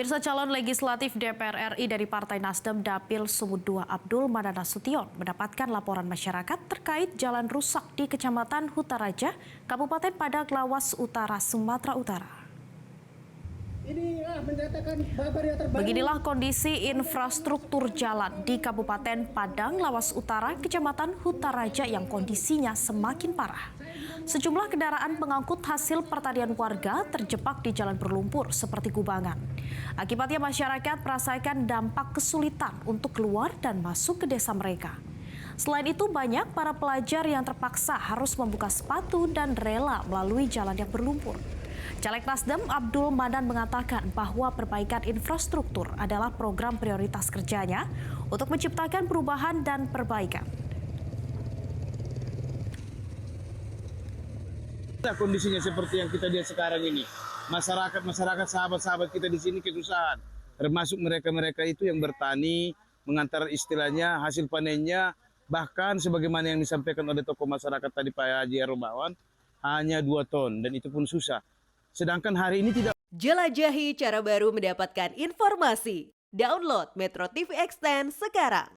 Pemirsa, calon legislatif DPR RI dari Partai Nasdem Dapil Sumut II Abdul Manan Nasution mendapatkan laporan masyarakat terkait jalan rusak di Kecamatan Hutaraja, Kabupaten Padang Lawas Utara, Sumatera Utara. Beginilah kondisi infrastruktur jalan di Kabupaten Padang Lawas Utara, Kecamatan Hutaraja yang kondisinya semakin parah. Sejumlah kendaraan pengangkut hasil pertanian warga terjebak di jalan berlumpur seperti kubangan. Akibatnya masyarakat merasakan dampak kesulitan untuk keluar dan masuk ke desa mereka. Selain itu, banyak para pelajar yang terpaksa harus membuka sepatu dan rela melalui jalan yang berlumpur. Caleg Nasdem Abdul Manan mengatakan bahwa perbaikan infrastruktur adalah program prioritas kerjanya untuk menciptakan perubahan dan perbaikan. Kondisinya seperti yang kita lihat sekarang ini, masyarakat sahabat-sahabat kita di sini kesusahan, termasuk mereka itu yang bertani, mengantar istilahnya hasil panennya, bahkan sebagaimana yang disampaikan oleh tokoh masyarakat tadi Pak Haji Arobawan, hanya 2 ton dan itu pun susah. Sedangkan hari ini tidak. Jelajahi cara baru mendapatkan informasi. Download Metro TV Extend sekarang.